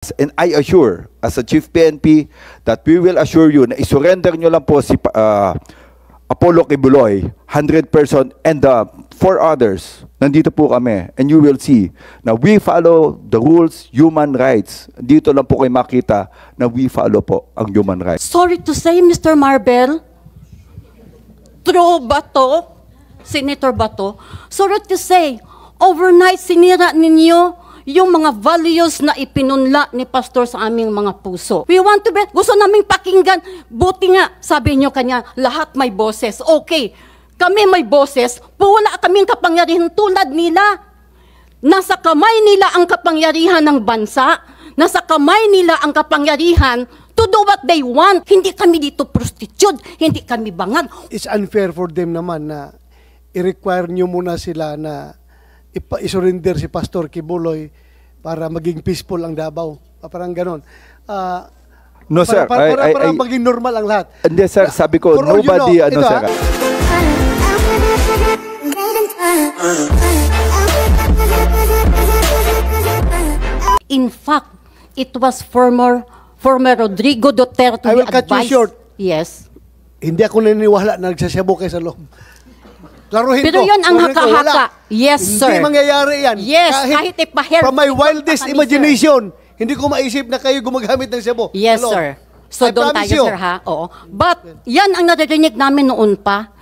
And I assure, as a Chief PNP, that we will assure you na isurrender nyo lang po si Apollo Kibuloy, 100%, and the 4 others, nandito po kami. And you will see na we follow the rules, human rights. Dito lang po kayo makita na we follow po ang human rights. Sorry to say, Mr. Marbel, true ba to? Senator Bato, sorry to say, overnight sinira ninyo yung mga values na ipinunla ni Pastor sa aming mga puso. We want to be, gusto naming pakinggan, buti nga, sabi nyo kanya, lahat may boses. Okay, kami may boses, wala kaming kapangyarihan tulad nila. Nasa kamay nila ang kapangyarihan ng bansa, nasa kamay nila ang kapangyarihan to do what they want. Hindi kami dito prostitute, hindi kami bangag. It's unfair for them naman na i-require nyo muna sila na isurrender si Pastor Kibuloy para maging peaceful ang Davao. Parang ganon. No, sir. Para maging normal ang lahat. Hindi, sir. Sabi ko, nobody, you know, sir. In fact, it was former Rodrigo Duterte. I will cut you short. Yes. Hindi ako naniniwala na nagsasayaw kayo sa loob. Laruhin pero ko. Yun ang haka-haka. Yes, sir. Hindi mangyayari yan. Yes, kahit ipa-hair. From my wildest imagination, hindi ko maisip na kayo gumagamit ng sabo. Yes, sir. So doon tayo, sir, ha? Oo. But, yan ang naririnig namin noon pa.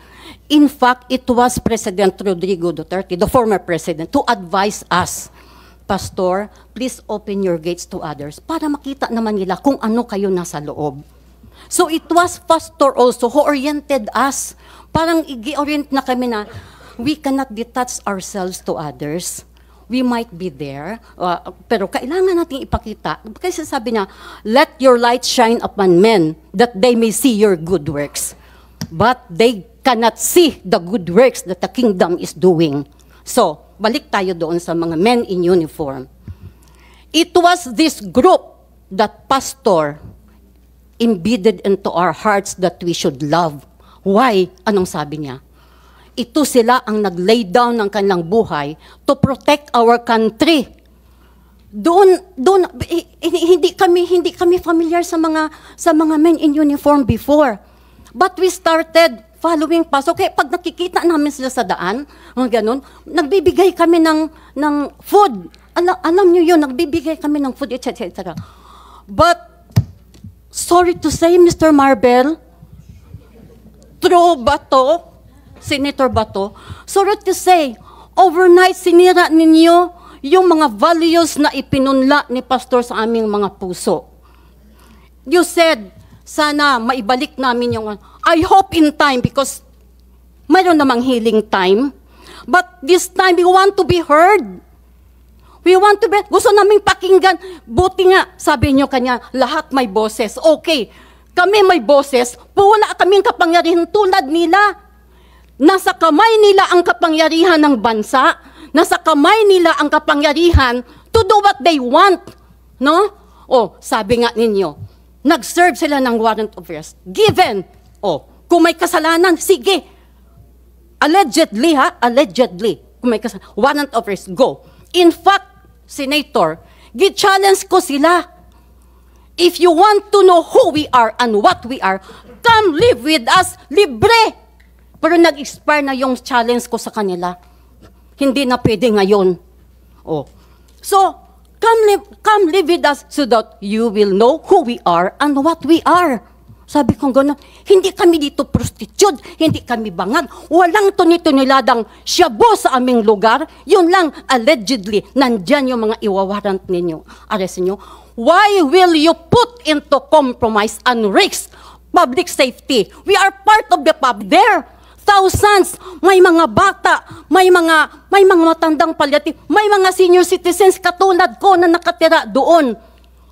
In fact, it was President Rodrigo Duterte, the former president, to advise us, Pastor, please open your gates to others para makita naman nila kung ano kayo nasa loob. So it was Pastor also who oriented us. Parang i-orient na kami na we cannot detach ourselves to others. We might be there, pero kailangan nating ipakita. Kasi sabi niya, let your light shine upon men that they may see your good works. But they cannot see the good works that the kingdom is doing. So, balik tayo doon sa mga men in uniform. It was this group that Pastor embedded into our hearts that we should love. Why? Anong sabi niya? Ito sila ang nag-lay down ng kanilang buhay to protect our country. Doon hindi kami familiar sa mga men in uniform before. But we started following Pastor. Okay, pag nakikita namin sila sa daan, mga ganun, nagbibigay kami ng food. Alam niyo yun, nagbibigay kami ng food, etc. But sorry to say, Mr. Marbel, true ba to? Senator Bato, sorry to say, overnight sinira ninyo yung mga values na ipinunla ni Pastor sa aming mga puso. You said, sana maibalik namin yung, I hope in time because mayroon namang healing time. But this time, we want to be heard. We want to be, gusto naming pakinggan. Buti nga, sabi nyo kanya, lahat may boses. Okay, kami may boses, wala kaming kapangyarihan tulad nila. Nasa kamay nila ang kapangyarihan ng bansa, nasa kamay nila ang kapangyarihan to do what they want. No? O, sabi nga ninyo, nag-serve sila ng warrant of arrest. Given. O, kung may kasalanan, sige. Allegedly, allegedly. Kung may kasalanan, warrant of arrest, go. In fact, Senator, gi-challenge ko sila. If you want to know who we are and what we are, come live with us, libre. Pero nag-expire na yung challenge ko sa kanila. Hindi na pwede ngayon. Oh. So, come live with us so that you will know who we are and what we are. Sabi ko gano'n, hindi kami dito prostitute, hindi kami bangag, walang tunituniladang shabu sa aming lugar, yun lang, allegedly, nandyan yung mga iwawarant ninyo, arrest ninyo. Why will you put into compromise and risk public safety? We are part of the public there. Thousands, may mga bata, may mga matandang palliative, may mga senior citizens katulad ko na nakatira doon.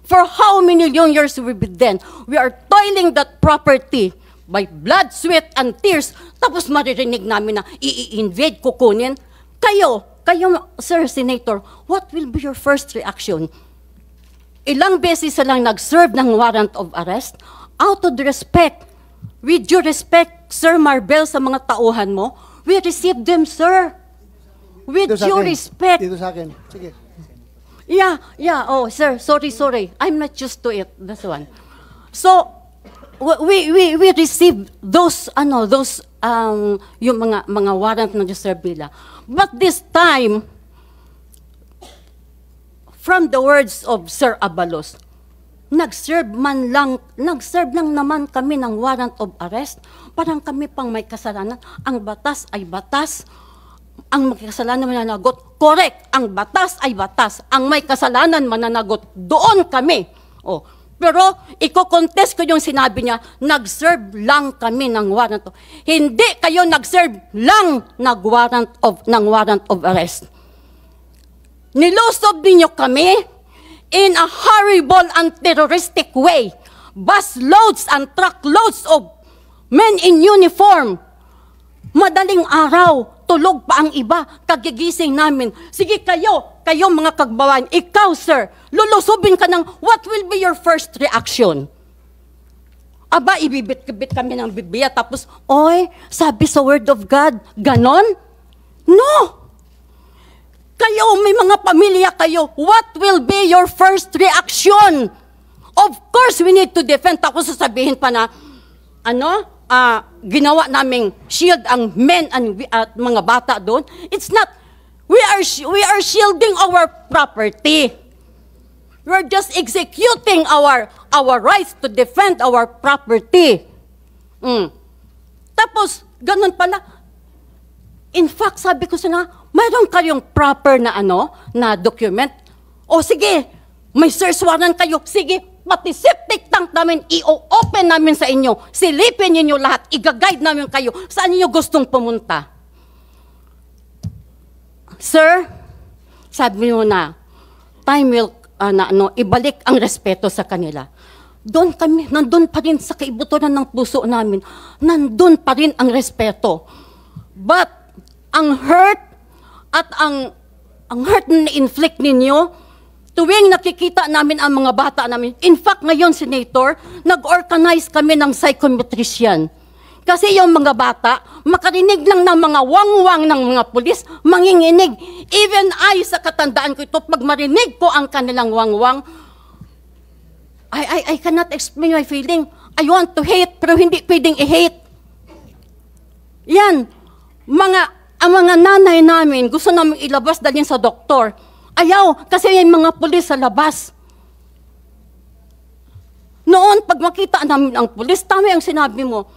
For how many long years we be then? We are toiling that property by blood, sweat, and tears. Tapos maririnig namin na i-invade, kukunin. Kayo, Sir Senator, what will be your first reaction? Ilang beses silang nag-serve ng warrant of arrest? Out of respect, with due respect, Sir Marbel, sa mga tauhan mo, we receive them, sir. With due respect. Dito sa akin. Sige. Oh, sir, sorry. I'm not used to it. That's one. So, we received those, yung mga warrant na deserve nila. But this time, from the words of Sir Abalos, nag-serve lang naman kami ng warrant of arrest. Parang kami pang may kasalanan. Ang batas ay batas. Ang may kasalanan mananagot. Correct. Ang batas ay batas. Ang may kasalanan mananagot. Doon kami. Oh. Pero, iko-contest ko yung sinabi niya, nag-serve lang kami ng warrant. Hindi kayo nag-serve lang ng warrant of arrest. Nilusob ninyo kami in a horrible and terroristic way. Busloads and truckloads of men in uniform. Madaling araw, tulog pa ang iba, kagigising namin. Sige kayo mga kagbawan, ikaw sir, lulusobin ka ng what will be your first reaction? Aba, ibibit-bit kami ng Biblia, tapos, oy, sabi sa Word of God, ganon? No! Kayo, may mga pamilya kayo, what will be your first reaction? Of course, we need to defend. Tapos sasabihin pa na, ginawa naming shield ang men at mga bata doon. It's not, we are shielding our property. We're just executing our rights to defend our property. Tapos, ganun pala. In fact, sabi ko sana, mayroon kayong proper na document. O sige, may search warrant kayo. Sige, pati septic tank namin, i-open namin sa inyo. Silipin ninyo lahat, i-guide namin kayo. Saan niyo gustong pumunta? Sir, sabi mo na, time will, ibalik ang respeto sa kanila. Nandun pa rin sa kaibuturan ng puso namin, nandun pa rin ang respeto. But, ang hurt at ang hurt na inflict ninyo, tuwing nakikita namin ang mga bata namin, in fact, ngayon, Senator, nag-organize kami ng psychometrician. Kasi yung mga bata, makarinig lang ng mga wangwang ng mga pulis, manginginig. Even I, sa katandaan ko ito, pag marinig ko ang kanilang wangwang, I cannot explain my feeling. I want to hate, pero hindi pwedeng i-hate. Yan, ang mga nanay namin, gusto namin ilabas dalhin sa doktor. Ayaw, kasi may mga pulis sa labas. Noon, pag makita namin ang pulis, tama ang sinabi mo,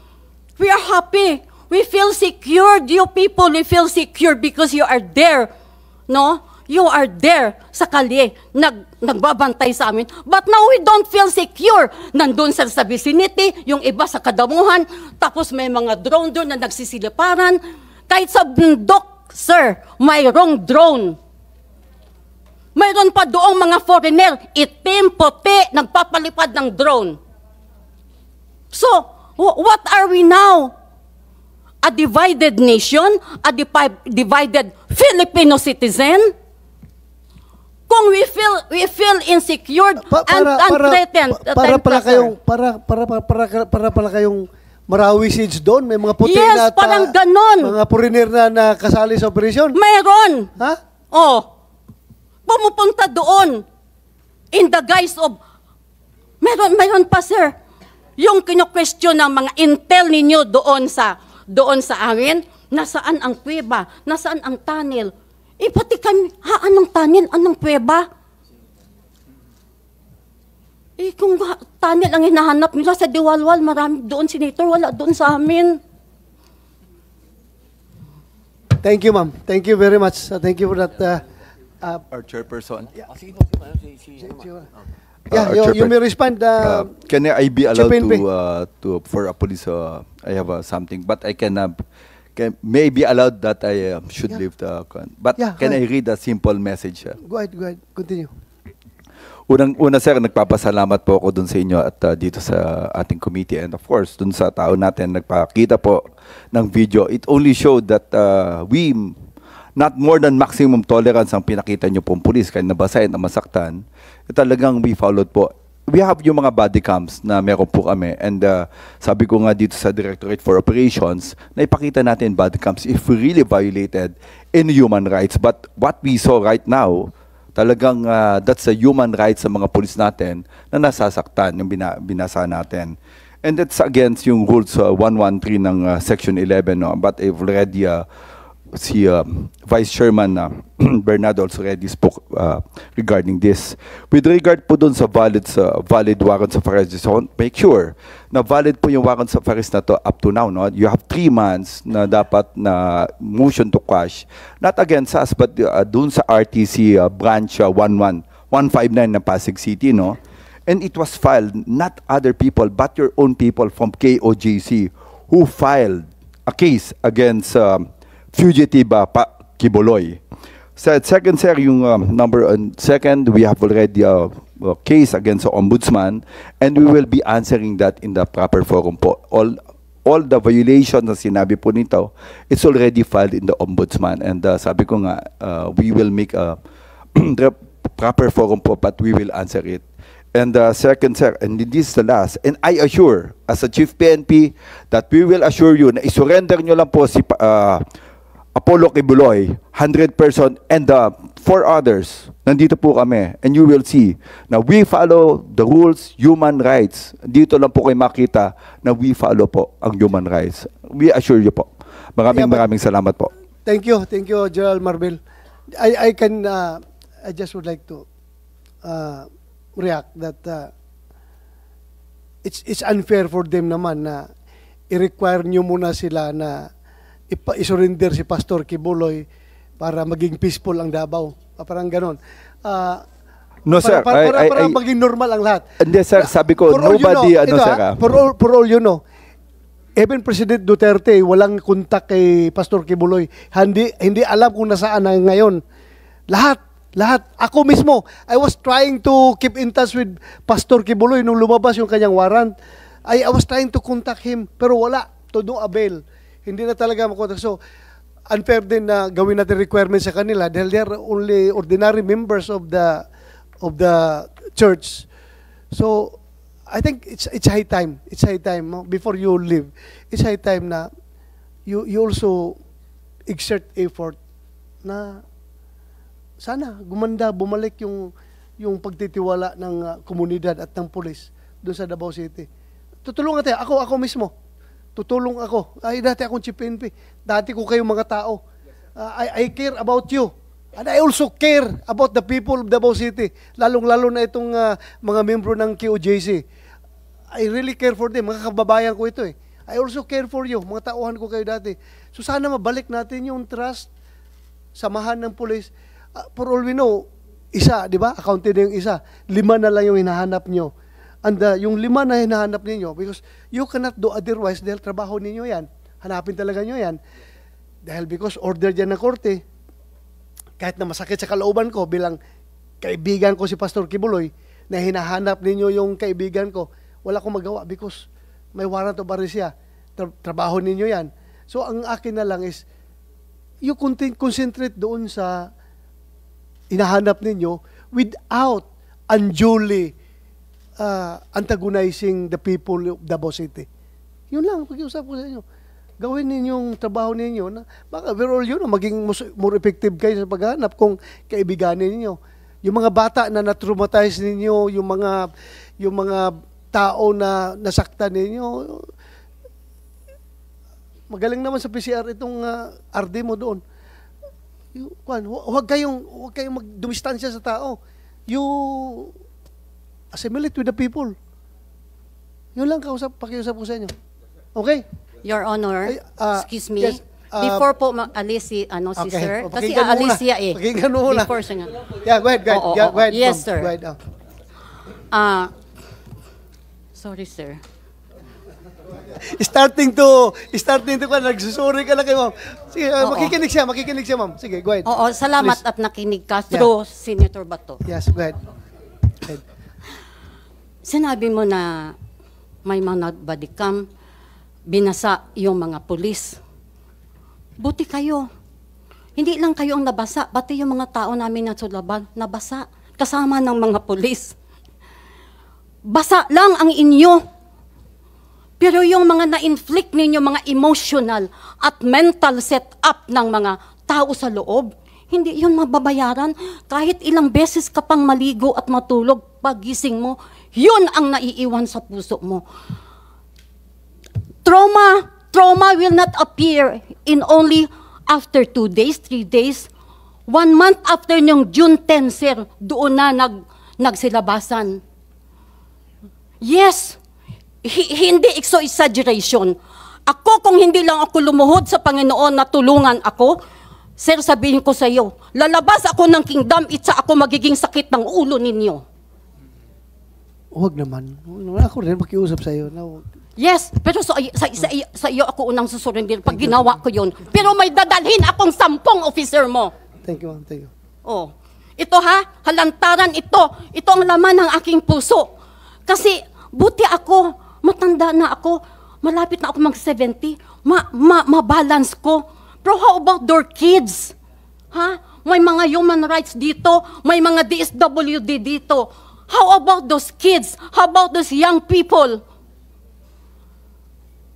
we are happy. We feel secured. You people, we feel secure because you are there. No? You are there sa kalye, nagbabantay sa amin. But now we don't feel secure. Nandun sa vicinity, yung iba sa kadamuhan, tapos may mga drone doon na nagsisiliparan. Kahit sa bundok, sir, mayroong drone. Mayroon pa doong mga foreigner, itim, puti, nagpapalipad ng drone. So, what are we now? A divided nation? A divided Filipino citizen? Kung we feel insecure and threatened. Para pala kayong Marawi siege doon, may mga puti yes, na parang ganon. Mga foreigner na kasali sa operasyon. Mayroon. Ha? Oh. Pumupunta doon in the guise of mayroon pa sir. Yung kino-question ng mga intel ninyo doon sa amin, nasaan ang kuweba, nasaan ang tunnel. Pati kami, anong tunnel, anong kuweba? Kung tunnel ang hinahanap nila sa Diwalwal, marami doon, Senator, wala doon sa amin. Thank you, ma'am. Thank you very much. Thank you for that. Our chairperson. You may respond. Can I be allowed Chairman to for a police? I have something, but I can may be allowed that I should leave the. But can I read a simple message? Go ahead. Continue. Una sir, nagpapasalamat po ako dun sa inyo at dito sa ating committee, and of course dun sa tao natin nagpakita po ng video. It only showed that we not more than maximum tolerance ang pinakita nyo pong pulis, kahit nabasahin na masaktan. Talagang we followed po. We have yung mga body cams na meron po kami, and sabi ko nga dito sa Directorate for Operations na ipakita natin body cams if we really violated in human rights. But what we saw right now, Talagang that's a human rights sa mga pulis natin na nasasaktan, yung binasa natin. And that's against yung rules 113 ng Section 11. No? But I've already, si Vice Chairman Bernardo also already spoke regarding this. With regard po dun sa valid warrant of arrest, so make sure na valid po yung warrant of arrest na to up to now. No? You have 3 months na dapat na motion to quash, not against us, but dun sa RTC branch 159 ng Pasig City, no? And it was filed not other people but your own people from KOJC who filed a case against fugitive Kibuloy. Second, sir, yung second, we have already a case against the ombudsman, and we will be answering that in the proper forum po. All the violations na sinabi po nito, it's already filed in the ombudsman, and sabi ko nga, we will make a the proper forum po, but we will answer it. And second, sir, and this is the last, and I assure, as a Chief PNP, that we will assure you na isurrender nyo lang po si Apollo Kibuloy, 100%, and 4 others. Nandito po kami, and you will see na we follow the rules, human rights. Dito lang po kayo makita na we follow po ang human rights. We assure you po. Maraming salamat po. Thank you, General Marbel. I just would like to react that it's unfair for them naman na i-require nyo muna sila na isurrender si Pastor Kibuloy para maging peaceful ang Davao. Parang ganon. No, sir. Para maging normal ang lahat. Hindi, sir. Sabi ko, nobody, for all you know, even President Duterte, walang kontak kay Pastor Kibuloy. Hindi alam kung nasaan na ngayon. Lahat. Ako mismo, I was trying to keep in touch with Pastor Kibuloy nung lumabas yung kanyang warrant. I was trying to contact him, pero wala. To no avail. Hindi na talaga makontak. So, unfair din na gawin natin requirements sa kanila dahil they are only ordinary members of the church. So, I think it's high time. It's high time, no? Before you leave. It's high time na you also exert effort na sana gumanda, bumalik yung pagtitiwala ng komunidad at ng pulis doon sa Davao City. Tutulungan tayo. Ako mismo. Tutulong ako. Ay, dati akong Chief PNP. Dati ko kayong mga tao. I care about you. And I also care about the people of Davao City. Lalong-lalo na itong mga membro ng KOJC. I really care for them. Mga kababayan ko ito eh. I also care for you. Mga tauhan ko kayo dati. So sana mabalik natin yung trust, samahan ng pulis. For all we know, isa, di ba? Accounted na yung isa. 5 na lang yung hinahanap nyo. And yung 5 na hinahanap ninyo, because you cannot do otherwise dahil trabaho ninyo yan. Hanapin talaga nyo yan. Dahil because order dyan ng korte, kahit na masakit sa kalooban ko bilang kaibigan ko si Pastor Kibuloy, na hinahanap ninyo yung kaibigan ko, wala akong magawa because may warrant of arrest siya. Trabaho ninyo yan. So ang akin na lang is, you concentrate doon sa hinahanap ninyo without unduly antagonizing the people of Davao City. Yun lang, pag-iusap ko sa inyo. Gawin ninyong trabaho ninyo na baka overall yun, maging more effective kayo sa paghanap kung kaibiganin ninyo. Yung mga bata na na-traumatize ninyo, yung mga tao na nasaktan ninyo, magaling naman sa PCR itong RD mo doon. Huwag kayong magdumistansya sa tao. You assimilate with the people. Yun lang pakiusap ko sa inyo. Okay? Your Honor, excuse me. yes, Before po alis si okay. sir. Kasi Pakinggan mo aalis muna. siya eh. Pakinggan mo muna. Before siya nga. Yeah, go ahead. Oo, Go ahead, yes, ma'am. sir. Go ahead. Sorry, sir. Starting to nagsusuri ka na kay ma'am. Sige, makikinig siya, ma'am. Sige, go ahead. Oo, salamat Please. at nakinig ka through Senator Bato. Yes, go ahead. Sinabi mo na may mga body cam, binasa yung mga pulis. Buti kayo. Hindi lang kayo ang nabasa, pati yung mga tao namin na sulaban, nabasa. Kasama ng mga pulis. Basa lang ang inyo. Pero yung mga na-inflict ninyo, mga emotional at mental setup ng mga tao sa loob, hindi yun mababayaran. Kahit ilang beses ka pang maligo at matulog, pagising mo, yun ang naiiwan sa puso mo. Trauma will not appear in only after 2 days, 3 days. 1 month after yung June 10, sir, doon na nagsilabasan. Yes, hindi exaggeration. Ako, kung hindi lang ako lumuhod sa Panginoon na tulungan ako, sir, sabihin ko sa iyo, lalabas ako ng kingdom, itsa ako magiging sakit ng ulo ninyo. Huwag naman. Ako rin makiusap sa iyo. No. Yes, pero sa iyo ako unang susurrender pag ginawa ko yun. Pero may dadalhin akong 10 officer mo. Thank you, ma'am. Thank you. Oh. Ito halantaran ito. Ito ang laman ng aking puso. Kasi buti ako, matanda na ako, malapit na ako mag-70, mabalance ko. Pero how about their kids? Ha? May mga human rights dito, may mga DSWD dito. How about those kids? How about those young people?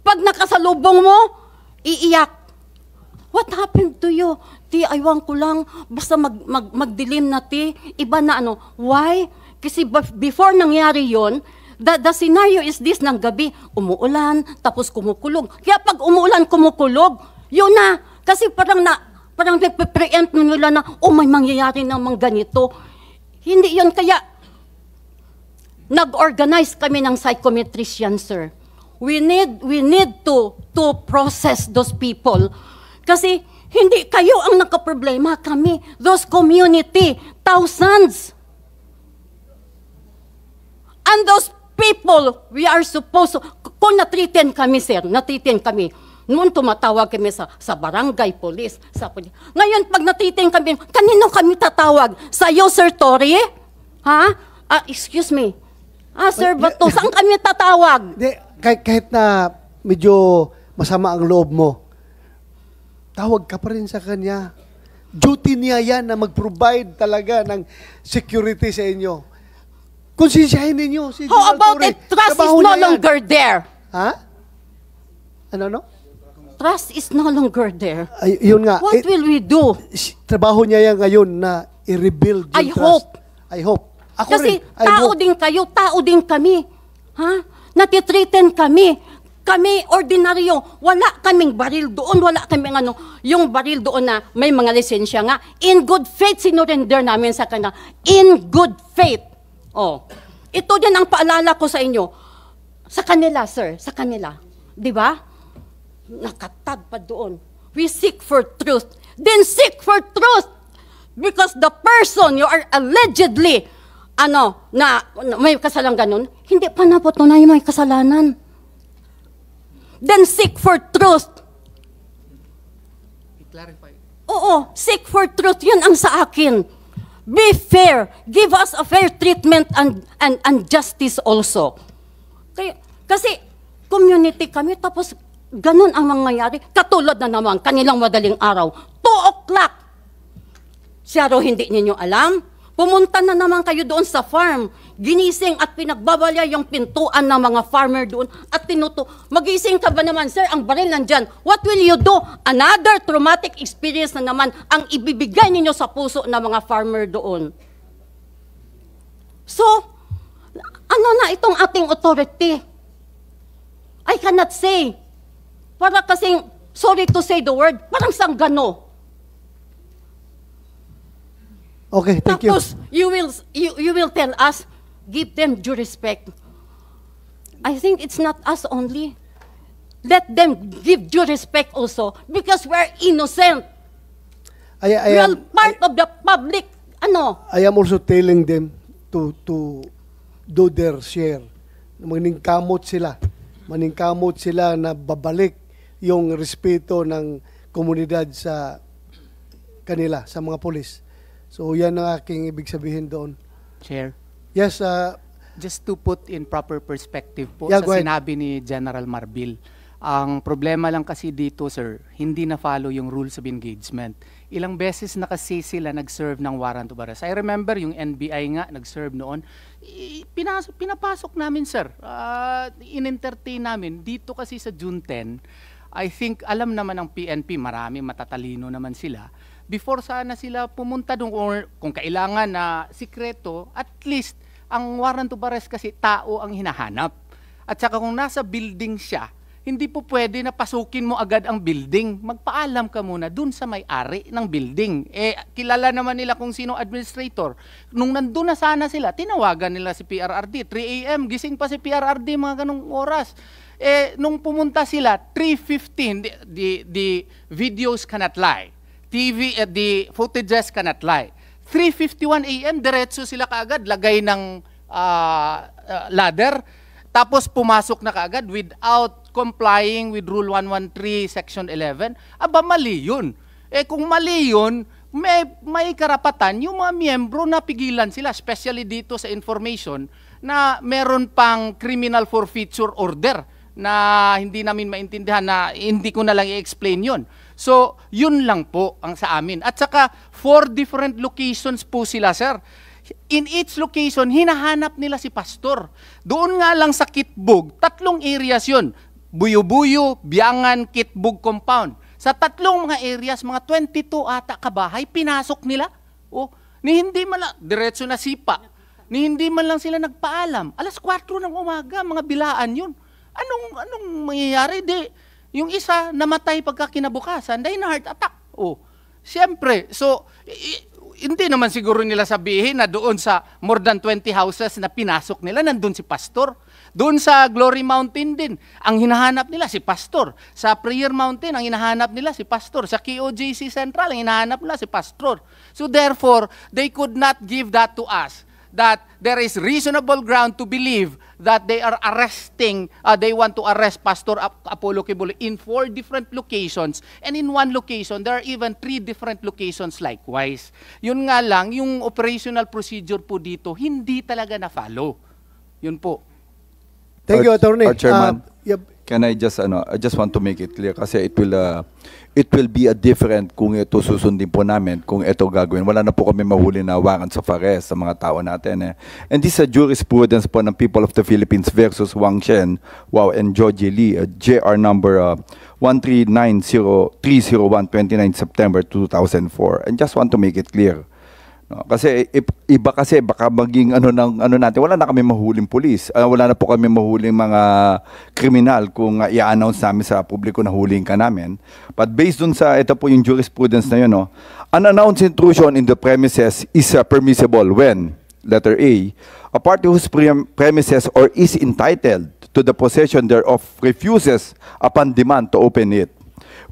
Pag nakasalubong mo, iiyak. What happened to you? Ti, aywan ko lang, basta magdilim na ti. Iba na ano. Why? Kasi before nangyari yon, the scenario is this ng gabi, umuulan, tapos kumukulog. Kaya pag umuulan, kumukulog, yun na. Kasi parang nagpe-preempt nila na, may mangyayari namang ganito. Hindi yun. Kaya, nag-organize kami ng psychometrician, sir. We need to process those people. Kasi hindi kayo ang nagka-problema, kami. Those community, thousands. And those people, we are supposed to, kung natriten kami, sir, natriten kami. Noon tumatawag kami sa barangay, police, sa police. Ngayon, pag natriten kami, kanino kami tatawag? Sa iyo, Sir Tory? Ha? Excuse me. Sir Bato, saan kami tatawag? Kahit na medyo masama ang loob mo, tawag ka pa rin sa kanya. Duty niya yan na mag-provide talaga ng security sa inyo. Konsensyahin ninyo. Si How General about Torre, if trust is trabaho no niya yan. longer there? Ha? Ano? Trust is no longer there. Ay, yun nga. What will we do? Trabaho niya yan ngayon na i-rebuild yung I trust. hope. I hope. Ako Kasi rin. I tao hope. din kayo, tao din kami. Ha? Natitreaten kami. Kami, ordinaryo, wala kaming baril doon, wala kaming yung baril doon na may mga lisensya nga. In good faith, sinurrender namin sa kanila. In good faith. Oh. Ito din ang paalala ko sa inyo. Sa kanila, sir, sa kanila. Di ba? Nakatag pa doon. We seek for truth. Then seek for truth. Because the person you are allegedly, na may kasalanan ganun, hindi pa napatunay may kasalanan. Then seek for truth. I-clarify. Oo, seek for truth. Yun ang sa akin. Be fair. Give us a fair treatment and justice also. Kasi community kami, tapos ganun ang mangyayari. Katulad na naman, kanilang madaling araw, 2 o'clock. Siya raw hindi ninyo alam. Pumunta na naman kayo doon sa farm. Ginising at pinagbabalya yung pintuan ng mga farmer doon at magising ka ba naman, sir, ang baril nandyan. What will you do? Another traumatic experience na naman ang ibibigay ninyo sa puso ng mga farmer doon. So, ano na itong ating authority? I cannot say. Para kasing, sorry to say the word, parang sanggano. Okay, thank you. Tapos, you will tell us, give them due respect. I think it's not us only. Let them give due respect also because we're innocent. We are part of the public. I am also telling them to do their share. Maningkamot sila na babalik yung respeto ng komunidad sa kanila, sa mga polis. So, yan ang aking ibig sabihin doon. Chair, Yes, just to put in proper perspective po Yeah, sa go ahead. sinabi ni General Marbil, ang problema lang kasi dito, sir, hindi na-follow yung rules of engagement. Ilang beses na kasi sila nag-serve ng warrant of arrest. I remember yung NBI nga nag-serve noon. Pinapasok namin, sir. In-entertain namin. Dito kasi sa June 10, I think alam naman ng PNP, marami matatalino naman sila, before sana sila pumunta doon, or kung kailangan na sikreto, at least ang warrant of arrest kasi tao ang hinahanap. At saka kung nasa building siya, hindi po pwede na pasukin mo agad ang building. Magpaalam ka muna dun sa may-ari ng building. Kilala naman nila kung sino administrator. Nung nandun na sana sila, tinawagan nila si PRRD. 3 a.m., gising pa si PRRD mga ganong oras. Nung pumunta sila, 3:15, the videos cannot lie. The footages cannot lie. 3:51 a.m., diretso sila kaagad, lagay ng ladder, tapos pumasok na kaagad without complying with Rule 113, Section 11. Aba, mali yun. Kung mali yun, may karapatan yung mga miyembro na pigilan sila, especially dito sa information, na meron pang criminal forfeiture order na hindi namin maintindihan, na hindi ko na lang i-explain yun. So, yun lang po ang sa amin. At saka, 4 different locations po sila, sir. In each location, hinahanap nila si pastor. Doon nga lang sa Kitbug, 3 areas yun. Buyo-Buyo, Biangan, Kitbug Compound. Sa 3 mga areas, mga 22 ata kabahay, pinasok nila. Ni hindi man lang, diretso na sipa. Ni hindi man lang sila nagpaalam. Alas 4 ng umaga, mga bilaan yun. Anong mangyayari? Yung isa, namatay pagka kinabukasan dahil na heart attack. Siyempre, so, hindi naman siguro nila sabihin na doon sa more than 20 houses na pinasok nila, nandun si pastor. Doon sa Glory Mountain din, ang hinahanap nila si pastor. Sa Prayer Mountain, ang hinahanap nila si pastor. Sa KOJC Central, ang hinahanap nila si pastor. So therefore, they could not give that to us, that there is reasonable ground to believe that they are arresting, they want to arrest Pastor Apollo Kibuloy in 4 different locations, and in 1 location, there are even 3 different locations likewise. Yun nga lang, yung operational procedure po dito, hindi talaga na-follow. Yun po. Thank you, Attorney. Chairman, Yep. can I just want to make it clear kasi it will be a different kung ito susundin po namin, kung ito gagawin. Wala na po kami mahuli na warrant sa arrest sa mga tao natin. And this is a jurisprudence po ng People of the Philippines versus Wang Shen, Wow, and Georgie Lee, JR number 1390301, 29 September 2004. And just want to make it clear. Kasi iba kasi baka maging natin, wala na kami mahuling pulis, wala na po kami mahuling mga kriminal kung i-announce namin sa publiko na huling ka namin. But based dun sa ito po yung jurisprudence na yun, unannounced intrusion in the premises is permissible when, letter A party whose premises or is entitled to the possession thereof refuses upon demand to open it.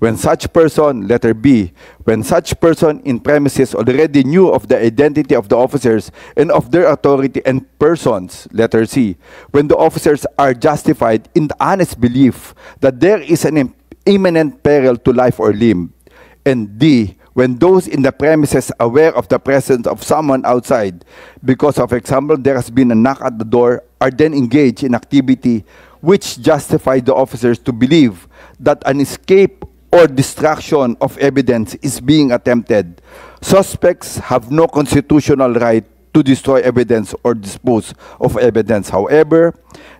When such person, letter B, when such person in premises already knew of the identity of the officers and of their authority and persons, letter C, when the officers are justified in the honest belief that there is an imminent peril to life or limb, and D, when those in the premises aware of the presence of someone outside, because, of example, there has been a knock at the door, are then engaged in activity which justify the officers to believe that an escape or destruction of evidence is being attempted. Suspects have no constitutional right to destroy evidence or dispose of evidence. However,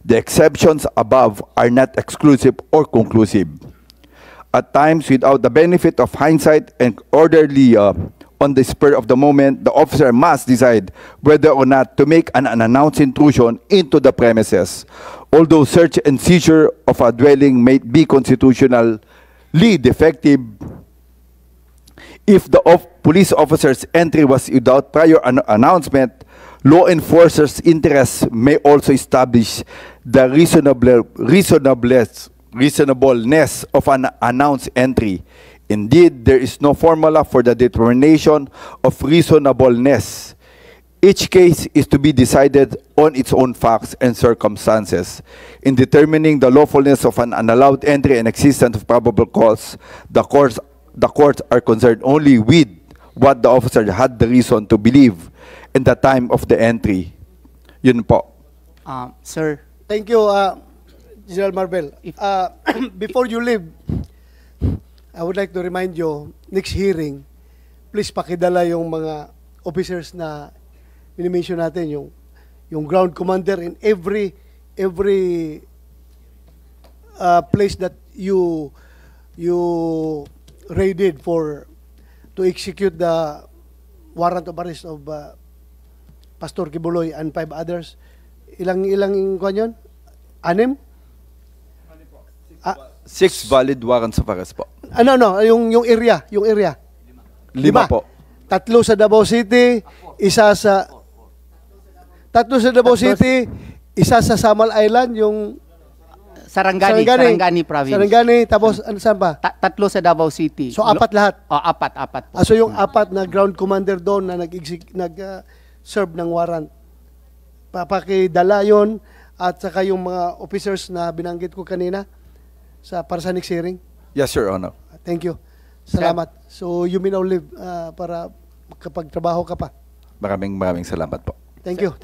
the exceptions above are not exclusive or conclusive. At times, without the benefit of hindsight and orderly on the spur of the moment, the officer must decide whether or not to make an unannounced intrusion into the premises. Although search and seizure of a dwelling may be constitutionally defective, if the police officer's entry was without prior announcement, law enforcers' interests may also establish the reasonableness of an announced entry. Indeed, there is no formula for the determination of reasonableness. Each case is to be decided on its own facts and circumstances. In determining the lawfulness of an unallowed entry and existence of probable cause, the courts are concerned only with what the officer had the reason to believe in the time of the entry. Yun po. Sir, Thank you, General Marbel. Before you leave, I would like to remind you, next hearing, please pakidala yung mga officers na minimension natin, yung ground commander in every place that you raided for to execute the warrant of arrest of Pastor Kibuloy and 5 others. Ilang kwan yun? 6? 6 valid warrants of arrest po. Yung area, 5 po. 3 sa Davao City, isa sa 3 sa Davao City, isa sa Samal Island, yung Sarangani province. Sarangani, tapos saan pa? 3 sa Davao City. So 4 lahat. Apat po. So yung 4 na ground commander doon na nag-serve ng warrant. Papakidala yun at saka yung mga officers na binanggit ko kanina para sa next hearing. Yes, Your Honor. Thank you. Salamat. So you may now leave para makapagtrabaho ka pa. Maraming salamat po. Thank you.